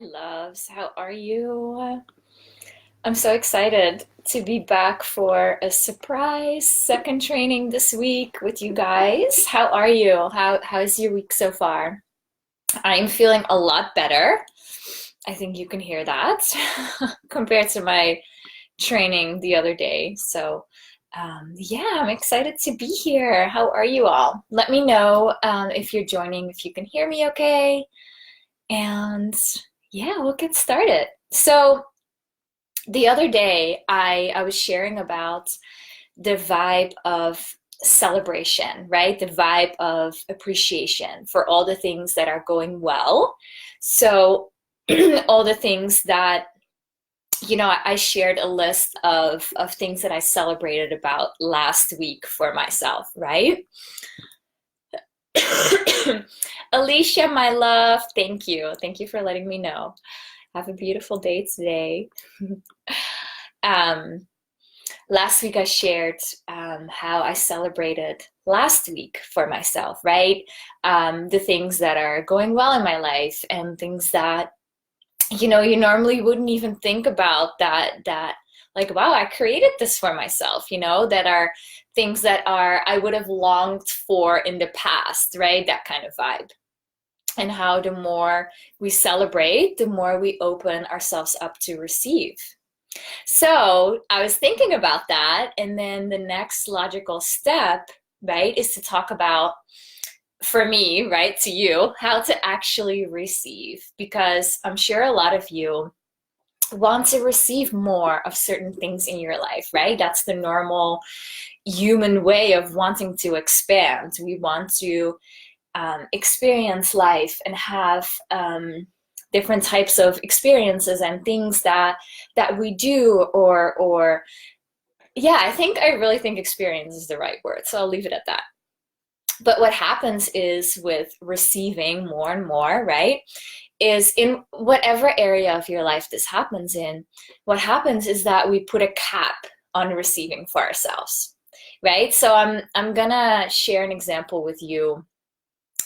Loves, how are you? I'm so excited to be back for a surprise second training this week with you guys. How are you? How's your week so far? I'm feeling a lot better. I think you can hear that compared to my training the other day. So, I'm excited to be here. How are you all? Let me know if you're joining, if you can hear me okay. And yeah, we'll get started. So, the other day, I was sharing about the vibe of celebration, right? The vibe of appreciation for all the things that are going well. So, all the things that, I shared a list of things that I celebrated about last week for myself, right? Alicia, my love, thank you. Thank you for letting me know. Have a beautiful day today. Um, Last week I shared how I celebrated last week for myself, right? The things that are going well in my life and things that, you normally wouldn't even think about that like, wow, I created this for myself, that are things that I would have longed for in the past, right? That kind of vibe. And how the more we celebrate, the more we open ourselves up to receive. So I was thinking about that. And then the next logical step, right, is to talk about, for me, right, to you, how to actually receive. Because I'm sure a lot of you want to receive more of certain things in your life, right? That's the normal human way of wanting to expand. We want to experience life and have different types of experiences and things that we do or yeah, I really think experience is the right word, so I'll leave it at that. But what happens is with receiving more and more, right, is in whatever area of your life this happens in, what happens is that we put a cap on receiving for ourselves, right? So I'm gonna share an example with you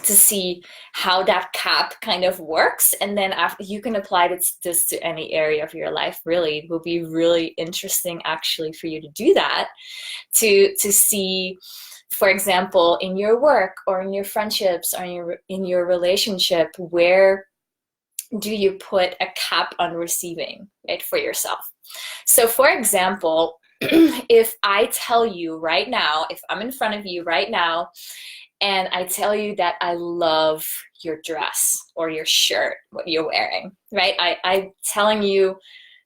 to see how that cap kind of works, and then after you can apply this to any area of your life. Really, it will be really interesting actually for you to do that, to see, for example, in your work or in your friendships or in your relationship, where do you put a cap on receiving, right, for yourself. So for example, if I tell you right now, if I'm in front of you right now and I tell you that I love your dress or your shirt, what you're wearing, right? I'm telling you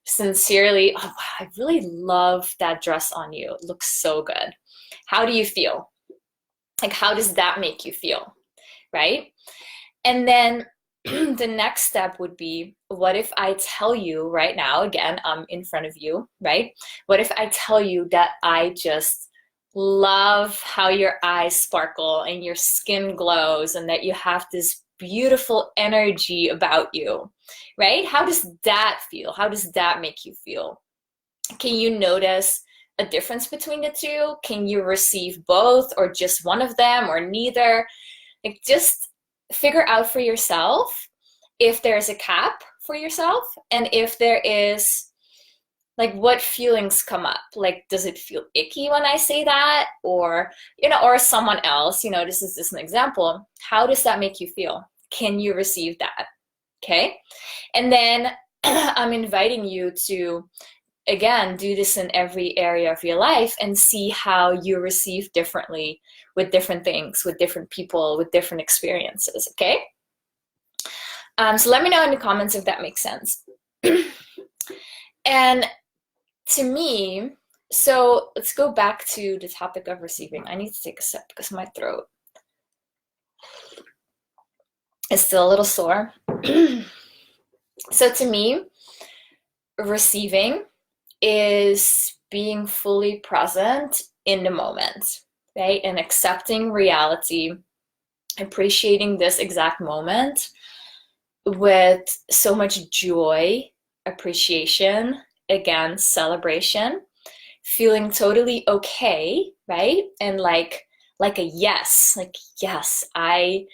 sincerely, oh, wow, I really love that dress on you. It looks so good. How do you feel? Like, how does that make you feel, right? And then the next step would be, what if I tell you right now, again, I'm in front of you, right? What if I tell you that I just love how your eyes sparkle and your skin glows and that you have this beautiful energy about you, right? How does that feel? How does that make you feel? Can you notice a difference between the two? Can you receive both or just one of them or neither? Like, just figure out for yourself if there's a cap for yourself, and if there is, like, what feelings come up. Like, does it feel icky when I say that? Or, or someone else, this is just an example. How does that make you feel? Can you receive that? Okay. And then I'm inviting you to, again, do this in every area of your life and see how you receive differently with different things, with different people, with different experiences. Okay. So let me know in the comments if that makes sense. And to me, so let's go back to the topic of receiving. I need to take a sip because my throat is still a little sore. So to me, receiving is being fully present in the moment, right? And accepting reality, appreciating this exact moment with so much joy, appreciation, again, celebration, feeling totally okay, right? And like a yes, like, yes, I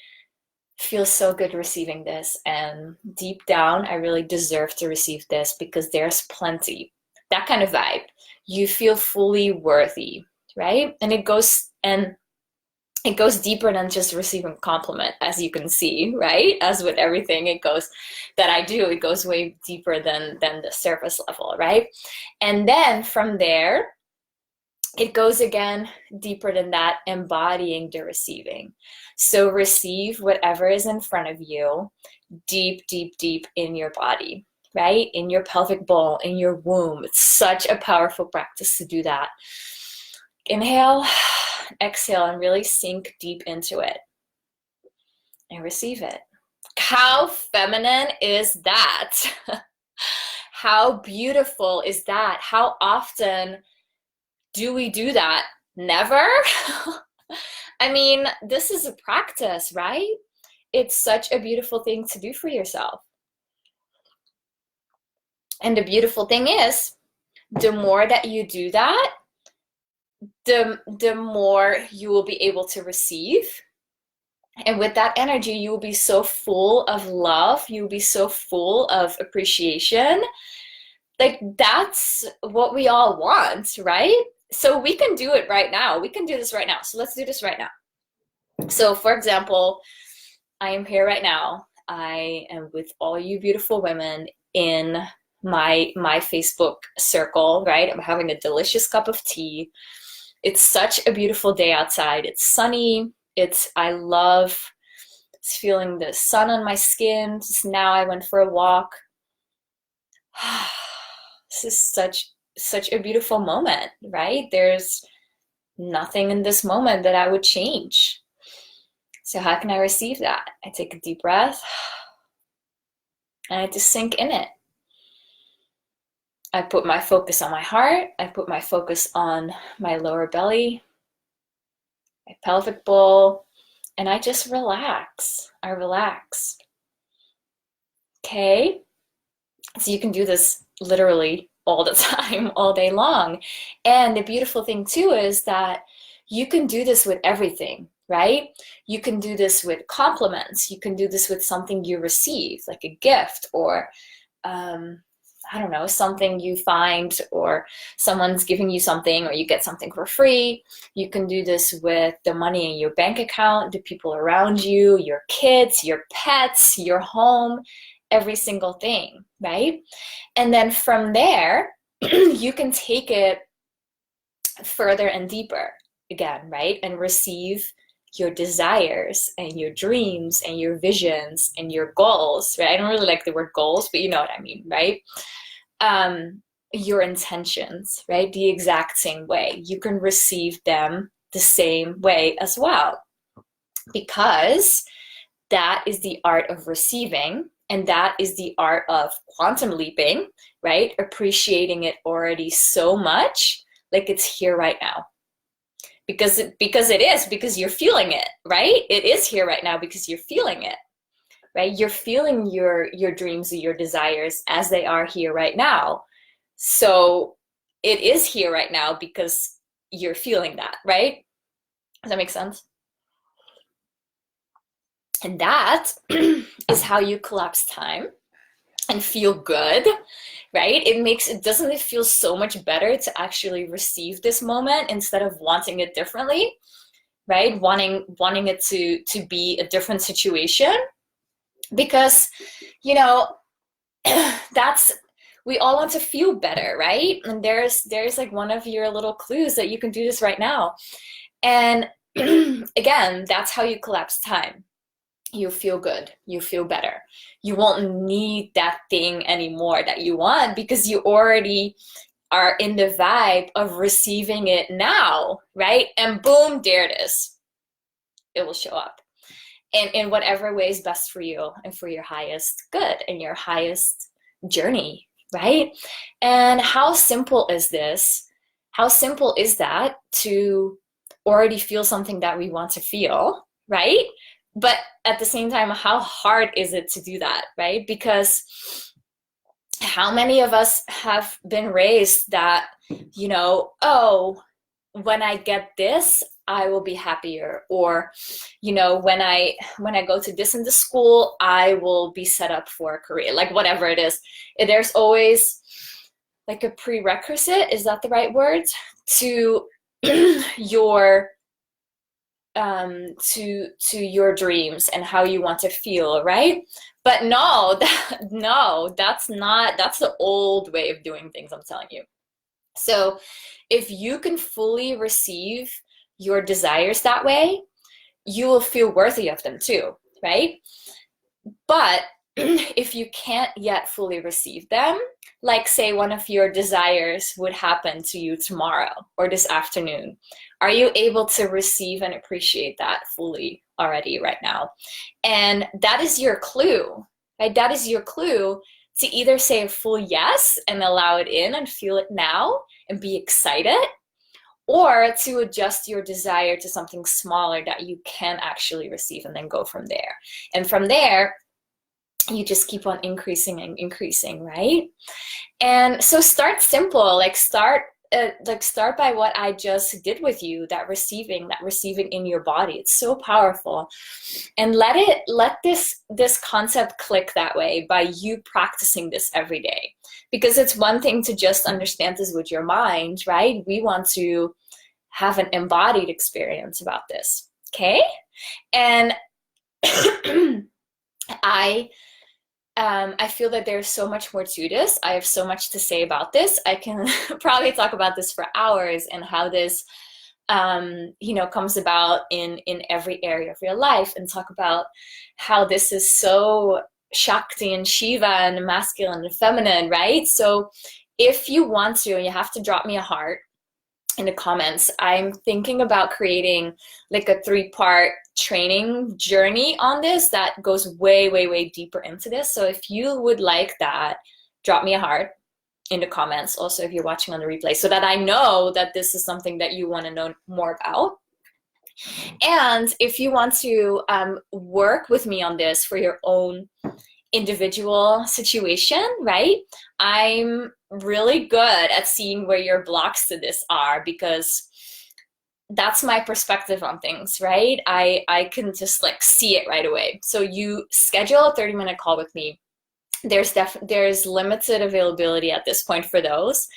feels so good receiving this. And deep down, I really deserve to receive this because there's plenty. That kind of vibe. You feel fully worthy, right? And it goes deeper than just receiving a compliment, as you can see, right? As with everything, it goes that I do, it goes way deeper than the surface level, right? And then from there, it goes again deeper than that, embodying the receiving. So receive whatever is in front of you, deep, deep, deep in your body, right? In your pelvic bowl, in your womb. It's such a powerful practice to do that. Inhale, exhale, and really sink deep into it and receive it. How feminine is that? How beautiful is that? How often do we do that? Never? I mean, this is a practice, right? It's such a beautiful thing to do for yourself. And the beautiful thing is, the more that you do that, the more you will be able to receive. And with that energy, you will be so full of love. You will be so full of appreciation. Like, that's what we all want, right? So we can do it right now. We can do this right now. So let's do this right now. So for example, I am here right now. I am with all you beautiful women in my Facebook circle, right? I'm having a delicious cup of tea. It's such a beautiful day outside. It's sunny. I love feeling the sun on my skin. Just now I went for a walk. This is such a beautiful moment, right? There's nothing in this moment that I would change. So how can I receive that? I take a deep breath and I just sink in it. I put my focus on my heart. I put my focus on my lower belly, my pelvic bowl, and I just relax. I relax. Okay? So you can do this literally all the time, all day long. And the beautiful thing too is that you can do this with everything, right? You can do this with compliments. You can do this with something you receive, like a gift, or I don't know, something you find, or someone's giving you something, or you get something for free. You can do this with the money in your bank account, the people around you, your kids, your pets, your home, every single thing, right? And then from there, you can take it further and deeper again, right? And receive your desires and your dreams and your visions and your goals, right? I don't really like the word goals, but you know what I mean, right? Your intentions, right? The exact same way. You can receive them the same way as well, because that is the art of receiving, and that is the art of quantum leaping, right? Appreciating it already so much, like it's here right now. Because you're feeling it, right? It is here right now because you're feeling it, right? You're feeling your dreams and your desires as they are here right now. So it is here right now because you're feeling that, right? Does that make sense? And that is how you collapse time and feel good, right? Doesn't it feel so much better to actually receive this moment instead of wanting it differently, right? Wanting it to be a different situation, because, you know, we all want to feel better, right? And there's like one of your little clues that you can do this right now. And again, that's how you collapse time. You feel good, you feel better. You won't need that thing anymore that you want because you already are in the vibe of receiving it now, right? And boom, there it is. It will show up. And in whatever way is best for you and for your highest good and your highest journey, right? And how simple is this? How simple is that to already feel something that we want to feel, right? But at the same time, how hard is it to do that, right? Because how many of us have been raised that, you know, oh, when I get this, I will be happier. Or, you know, when I go to this in the school, I will be set up for a career, like whatever it is. There's always like a prerequisite, is that the right word, to your to your dreams and how you want to feel, right? But no, no, that's not, that's the old way of doing things, I'm telling you. So if you can fully receive your desires that way, you will feel worthy of them too, right? But if you can't yet fully receive them, like say one of your desires would happen to you tomorrow or this afternoon, are you able to receive and appreciate that fully already right now? And that is your clue, right? That is your clue to either say a full yes and allow it in and feel it now and be excited, or to adjust your desire to something smaller that you can actually receive and then go from there. And from there, you just keep on increasing and increasing, right? And so start simple, like start by what I just did with you, that receiving in your body. It's so powerful. And let this concept click that way by you practicing this every day. Because it's one thing to just understand this with your mind, right? We want to have an embodied experience about this, okay? And I feel that there's so much more to this. I have so much to say about this. I can probably talk about this for hours, and how this, you know, comes about in every area of your life, and talk about how this is so Shakti and Shiva and masculine and feminine, right? So if you want to, you have to drop me a heart in the comments. I'm thinking about creating like a 3-part training journey on this that goes way, way, way deeper into this. So if you would like that, drop me a heart in the comments. Also, if you're watching on the replay, so that I know that this is something that you want to know more about. And if you want to work with me on this for your own individual situation, right? I'm really good at seeing where your blocks to this are, because that's my perspective on things, right? I can just like see it right away. So you schedule a 30-minute call with me. There's limited availability at this point for those,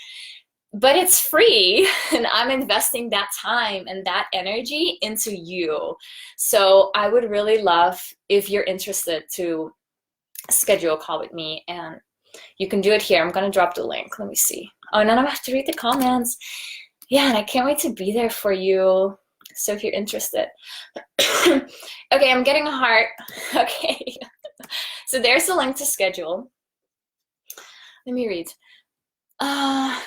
but it's free, and I'm investing that time and that energy into you. So I would really love, if you're interested, to schedule a call with me, and you can do it here. I'm gonna drop the link. Let me see. Oh, and then I have to read the comments. Yeah, and I can't wait to be there for you. So if you're interested. Okay, I'm getting a heart. Okay. So there's the link to schedule. Let me read.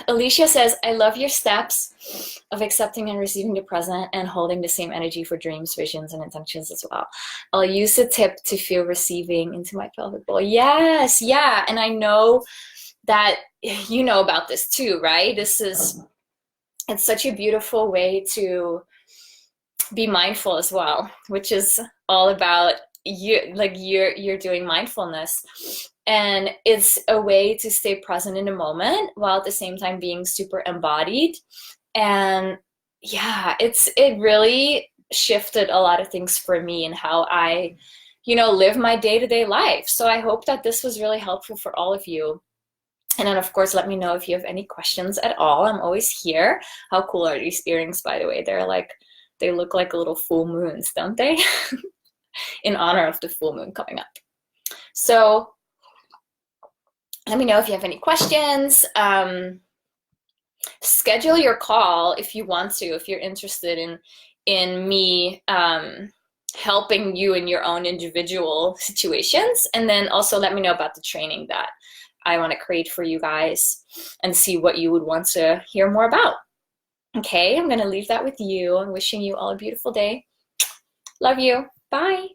Alicia says, I love your steps of accepting and receiving the present and holding the same energy for dreams, visions, and intentions as well. I'll use the tip to feel receiving into my pelvic bowl. Yes, yeah. And I know that you know about this too, right? It's such a beautiful way to be mindful as well, which is all about you're doing mindfulness. And it's a way to stay present in the moment while at the same time being super embodied. And yeah, it really shifted a lot of things for me and how I, live my day-to-day life. So I hope that this was really helpful for all of you. And then of course, let me know if you have any questions at all. I'm always here. How cool are these earrings, by the way? They look like little full moons, don't they? In honor of the full moon coming up. So let me know if you have any questions. Schedule your call if you want to, if you're interested in me helping you in your own individual situations. And then also let me know about the training that I want to create for you guys and see what you would want to hear more about. Okay, I'm going to leave that with you. I'm wishing you all a beautiful day. Love you. Bye.